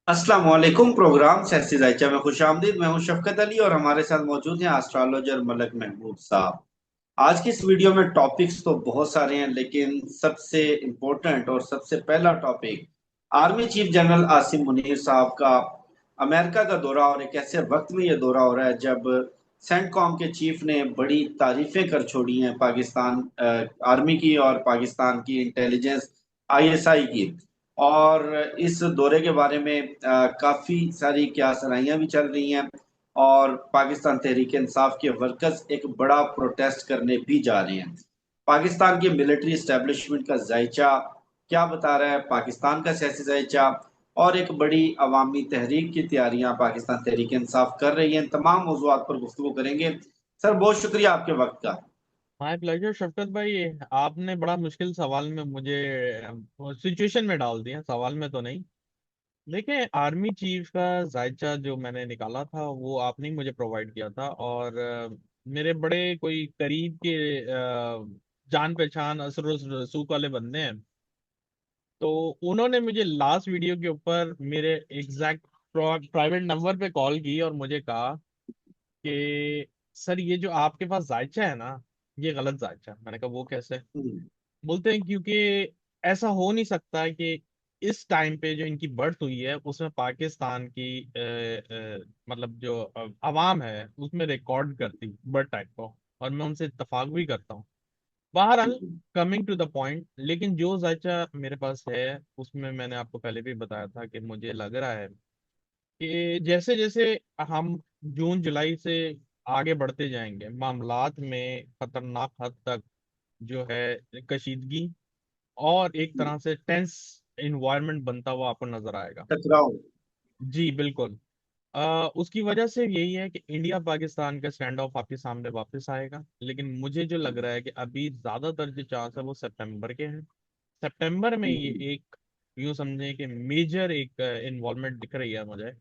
अस्सलाम वालेकुम। प्रोग्राम सियासी जायचा में खुश आमदीद। मैं हूं शफकत अली और हमारे साथ मौजूद हैं एस्ट्रोलॉजर मलक महबूब साहब। आज की इस वीडियो में टॉपिक्स तो बहुत सारे हैं, लेकिन सबसे इम्पोर्टेंट और सबसे पहला topic army chief general Asim Munir साहब का अमेरिका का दौरा, और एक ऐसे वक्त में यह दौरा हो रहा है जब सेंटकॉम के चीफ ने बड़ी तारीफें कर छोड़ी हैं पाकिस्तान आर्मी की और पाकिस्तान की इंटेलिजेंस आईएसआई की। और इस दौरे के बारे में काफी सारी क्या सराहियां भी चल रही हैं, और पाकिस्तान तहरीक इंसाफ के वर्कर्स एक बड़ा प्रोटेस्ट करने भी जा रहे हैं। पाकिस्तान के मिलिट्री इस्टेब्लिशमेंट का जायचा क्या बता रहा है, पाकिस्तान का सियासी जायचा, और एक बड़ी अवामी तहरीक की तैयारियां पाकिस्तान तहरीक इंसाफ कर रही है। इन तमाम मौजूआत पर गुफ्तगू करेंगे। सर, बहुत शुक्रिया आपके वक्त का। माय प्लेजर शफकत भाई। आपने बड़ा मुश्किल सवाल में मुझे सिचुएशन में डाल दिया, सवाल में तो नहीं। देखिए, आर्मी चीफ का जायचा जो मैंने निकाला था वो आपने ही मुझे प्रोवाइड किया था। और मेरे बड़े कोई करीब के जान पहचान असर रसूख वाले बंदे हैं। तो उन्होंने मुझे लास्ट वीडियो के ऊपर मेरे एग्जैक्ट प्राइवेट नंबर पे कॉल की और मुझे कहा कि सर, ये जो आपके पास जायचा है ना, ये गलत जायचा है। मैंने कहा वो कैसे? हम्म। बोलते हैं क्योंकि ऐसा हो नहीं सकता कि इस टाइम पे जो इनकी बर्थ हुई है उसमें पाकिस्तान की मतलब जो अवाम है उसमें रिकॉर्ड करती बर्थ टाइप को। और मैं उनसे इत्तेफाक भी करता हूँ। बहरहाल, कमिंग टू द पॉइंट, लेकिन जो जायचा मेरे पास है उसमें मैंने आपको पहले भी बताया था कि मुझे लग रहा है कि जैसे जैसे हम जून जुलाई से आगे बढ़ते जाएंगे, मामलात में खतरनाक हद तक जो है कशीदगी और एक तरह से टेंस इन्वायरमेंट बनता हुआ आपको नजर आएगा। टकराओ। जी बिल्कुल। उसकी वजह से यही है कि इंडिया पाकिस्तान का स्टैंड ऑफ आपके सामने वापस आएगा, लेकिन मुझे जो लग रहा है कि अभी ज्यादातर जो चांस है वो सितंबर के हैं। सितंबर में ये एक, यूं समझें कि मेजर एक इन्वॉल्वमेंट दिख रही है मुझे।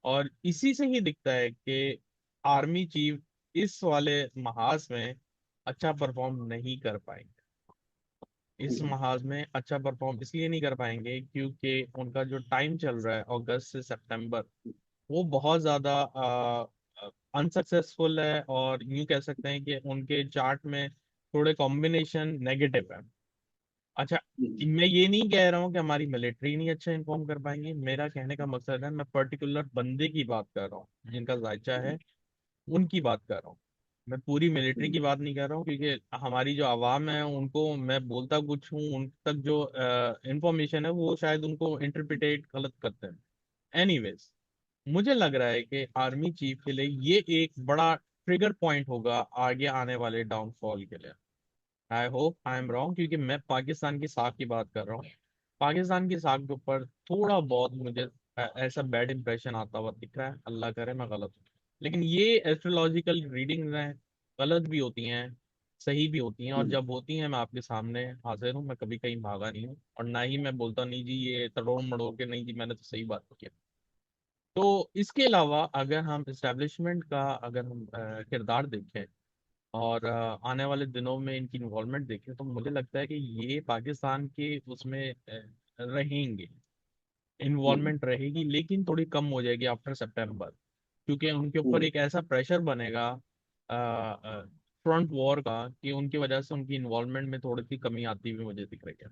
और इसी से ही दिखता है कि आर्मी चीफ इस वाले महाज में अच्छा परफॉर्म नहीं कर पाएंगे। इस महाज में अच्छा परफॉर्म इसलिए नहीं कर पाएंगे क्योंकि उनका जो टाइम चल रहा है अगस्त से सितंबर, वो बहुत ज्यादा अनसक्सेसफुल है। और यूं कह सकते हैं कि उनके चार्ट में थोड़े कॉम्बिनेशन नेगेटिव है। अच्छा, मैं ये नहीं कह रहा हूँ कि हमारी मिलिट्री नहीं अच्छा इन्फॉर्म कर पाएंगी। मेरा कहने का मकसद है, मैं पर्टिकुलर बंदे की बात कर रहा हूँ जिनका जायचा है, उनकी बात कर रहा हूँ। मैं पूरी मिलिट्री की बात नहीं कर रहा हूँ, क्योंकि हमारी जो आवाम है उनको मैं बोलता कुछ हूँ, उन तक जो इंफॉर्मेशन है वो शायद उनको इंटरप्रिटेट गलत करते हैं। एनीवेज, मुझे लग रहा है कि आर्मी चीफ के लिए ये एक बड़ा ट्रिगर पॉइंट होगा आगे आने वाले डाउनफॉल के लिए। I hope I am wrong, क्योंकि मैं पाकिस्तान की साख की बात कर रहा हूँ। पाकिस्तान की साख के ऊपर थोड़ा बहुत मुझे ऐसा बैड इंप्रेशन आता हुआ दिख रहा है। अल्लाह करे मैं गलत हूँ, लेकिन ये एस्ट्रोलॉजिकल रीडिंग हैं, गलत भी होती हैं, सही भी होती हैं। और जब होती हैं मैं आपके सामने हाजिर हूँ, मैं कभी कहीं भागा नहीं हूँ। और ना ही मैं बोलता नहीं जी ये तड़ोड़ मड़ोड़ के, नहीं जी मैंने तो सही बात की है। तो इसके अलावा अगर हम इस्टेब्लिशमेंट का अगर हम किरदार देखें और आने वाले दिनों में इनकी इन्वॉल्वमेंट देखें, तो मुझे लगता है कि ये पाकिस्तान के उसमें रहेंगे। इन्वॉल्वमेंट रहेगी, लेकिन थोड़ी कम हो जाएगी आफ्टर सितंबर, क्योंकि उनके ऊपर एक ऐसा प्रेशर बनेगा फ्रंट वॉर का, कि उनकी वजह से उनकी इन्वॉल्वमेंट में थोड़ी सी कमी आती हुई मुझे दिख रही है।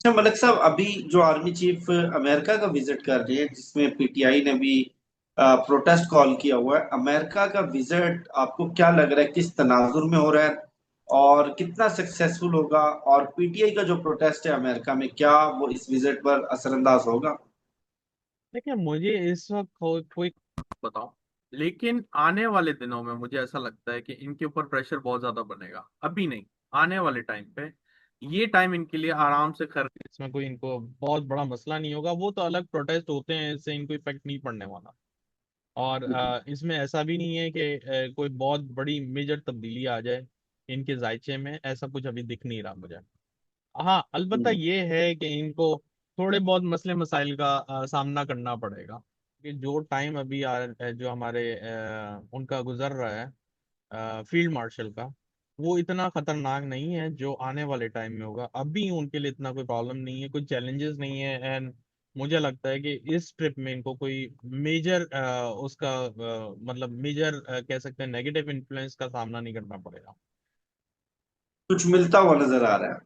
अच्छा मलिक साहब, अभी जो आर्मी चीफ अमेरिका का विजिट कर रहे हैं, जिसमें पीटीआई ने भी प्रोटेस्ट कॉल किया हुआ है, अमेरिका का विजिट आपको क्या लग रहा है, किस तनाजुर में हो रहा है और कितना सक्सेसफुल होगा? और पीटीआई का जो प्रोटेस्ट है अमेरिका में, क्या वो इस विजिट पर असरअंदाज होगा? देखिए, मुझे इस वक्त कोई बताओ, लेकिन आने वाले दिनों में मुझे ऐसा लगता है कि इनके ऊपर प्रेशर बहुत ज्यादा बनेगा। अभी नहीं, आने वाले टाइम पे ये टाइम इनके लिए आराम से खर्च, इसमें कोई इनको बहुत बड़ा मसला नहीं होगा। वो तो अलग प्रोटेस्ट होते हैं, इससे इनको इफेक्ट नहीं पड़ने वाला। और इसमें ऐसा भी नहीं है कि कोई बहुत बड़ी मेजर तब्दीली आ जाए इनके जायचे में, ऐसा कुछ अभी दिख नहीं रहा मुझे। हाँ, अलबत्ता हम्म। ये है कि इनको थोड़े बहुत मसले मसाइल का सामना करना पड़ेगा, कि जो टाइम अभी जो हमारे उनका गुजर रहा है फील्ड मार्शल का, वो इतना खतरनाक नहीं है जो आने वाले टाइम में होगा। अभी उनके लिए इतना कोई प्रॉब्लम नहीं है, कोई चैलेंजेस नहीं है। एंड मुझे लगता है कि इस ट्रिप में इनको कोई मेजर उसका मतलब मेजर कह सकते हैं नेगेटिव इन्फ्लुएंस का सामना नहीं करना पड़ेगा। कुछ मिलता हुआ नजर आ रहा है।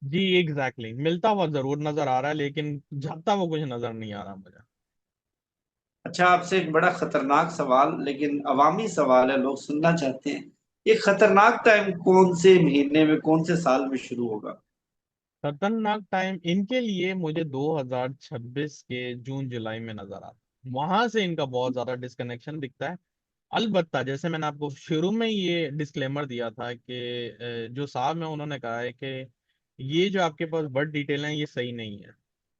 जी एग्जैक्टली मिलता हुआ जरूर नजर आ रहा है, लेकिन जाता हुआ कुछ नजर नहीं आ रहा मुझे। अच्छा, आपसे एक बड़ा खतरनाक सवाल, लेकिन अवामी सवाल है, लोग सुनना चाहते हैं। ये खतरनाक टाइम कौन से महीने में, कौन से साल में शुरू होगा? खतरनाक टाइम इनके लिए मुझे 2026 के जून जुलाई में नजर आता है, वहां से इनका बहुत ज्यादा डिस्कनेक्शन दिखता है। अलबत्ता जैसे मैंने आपको शुरू में ये डिस्क्लेमर दिया था कि जो साहब है उन्होंने कहा है कि ये जो आपके पास बर्थ डिटेल है ये सही नहीं है।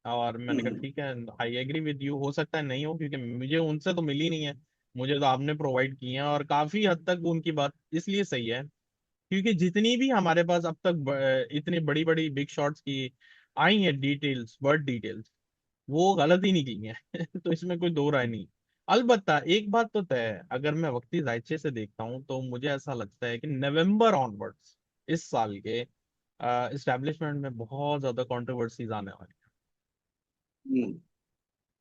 और मैंने कहा हम्म। ठीक है, आई एग्री विद यू, हो सकता है नहीं हो, क्योंकि मुझे उनसे तो मिली नहीं है, मुझे तो आपने प्रोवाइड की है। और काफी हद तक उनकी बात इसलिए सही है क्योंकि जितनी भी हमारे पास अब तक इतनी बड़ी बड़ी बिग शॉट्स की आई हैं डिटेल्स, बर्थ डिटेल्स, वो गलत ही निकली है। तो इसमें कोई दो राय नहीं। अलबत्ता एक बात तो तय है, अगर मैं वक्ती जायचे से देखता हूँ तो मुझे ऐसा लगता है कि नवंबर ऑनवर्ड्स इस साल के इस्टेब्लिशमेंट में बहुत ज्यादा कंट्रोवर्सीज आने वाली हम्म।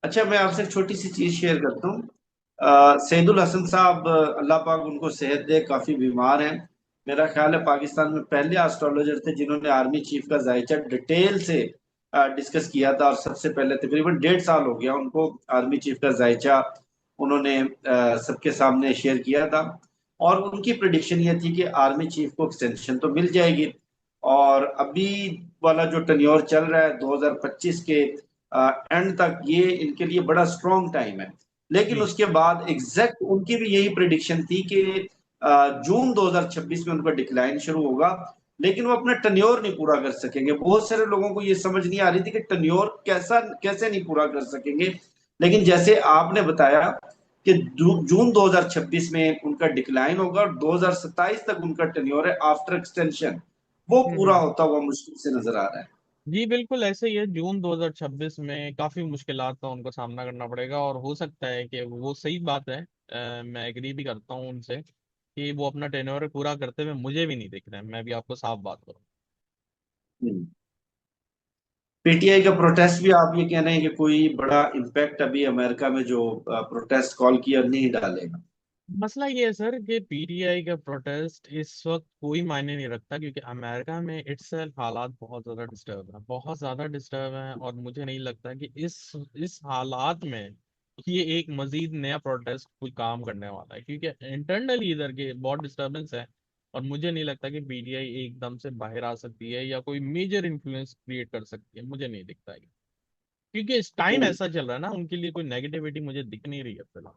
अच्छा, मैं आपसे एक छोटी सी चीज शेयर करता हूँ। सैदुल हसन साहब, अल्लाह पाक उनको सेहत दे, काफी बीमार हैं। मेरा ख्याल है पाकिस्तान में पहले एस्ट्रोलॉजर थे जिन्होंने आर्मी चीफ का जायचा डिटेल से डिस्कस किया था, और सबसे पहले तकरीबन 1.5 साल हो गया उनको आर्मी चीफ का जायचा उन्होंने सबके सामने शेयर किया था। और उनकी प्रिडिक्शन ये थी कि आर्मी चीफ को एक्सटेंशन तो मिल जाएगी, और अभी वाला जो टन्योर चल रहा है 2025 के एंड तक, ये इनके लिए बड़ा स्ट्रॉन्ग टाइम है। लेकिन है। उसके बाद एग्जैक्ट उनकी भी यही प्रिडिक्शन थी कि जून 2026 में उनका डिक्लाइन शुरू होगा। लेकिन वो अपना टन्योर नहीं पूरा कर सकेंगे। बहुत सारे लोगों को ये समझ नहीं आ रही थी कि टन्योर कैसा, कैसे नहीं पूरा कर सकेंगे। लेकिन जैसे आपने बताया कि जून 2026 में उनका डिक्लाइन होगा, और 2027 तक उनका टन्योर है आफ्टर एक्सटेंशन, वो पूरा हम्म। होता हुआ मुश्किल से नजर आ रहा है। जी बिल्कुल ऐसे ही है, जून 2026 में काफी मुश्किलात का उनको सामना करना पड़ेगा, और हो सकता है कि वो सही बात है। मैं एग्री भी करता हूँ उनसे कि वो अपना टेन्योर पूरा करते हुए मुझे भी नहीं दिख रहा है, मैं भी आपको साफ बात करूँ। हम्म। पीटीआई का प्रोटेस्ट भी, आप ये कह रहे हैं कि कोई बड़ा इम्पैक्ट अभी अमेरिका में जो प्रोटेस्ट कॉल किया नहीं डालेगा? मसला ये है सर कि पीटीआई का प्रोटेस्ट इस वक्त कोई मायने नहीं रखता, क्योंकि अमेरिका में इट्सेल्फ हालात बहुत ज्यादा डिस्टर्ब है, बहुत ज्यादा डिस्टर्ब है। और मुझे नहीं लगता कि इस हालात में ये एक मजीद नया प्रोटेस्ट कोई काम करने वाला है, क्योंकि इंटरनली इधर के बहुत डिस्टर्बेंस है। और मुझे नहीं लगता कि पीटीआई एकदम से बाहर आ सकती है या कोई मेजर इन्फ्लुएंस क्रिएट कर सकती है, मुझे नहीं दिखता है। क्योंकि इस टाइम हम्म। ऐसा चल रहा है ना, उनके लिए कोई नेगेटिविटी मुझे दिख नहीं रही है फिलहाल।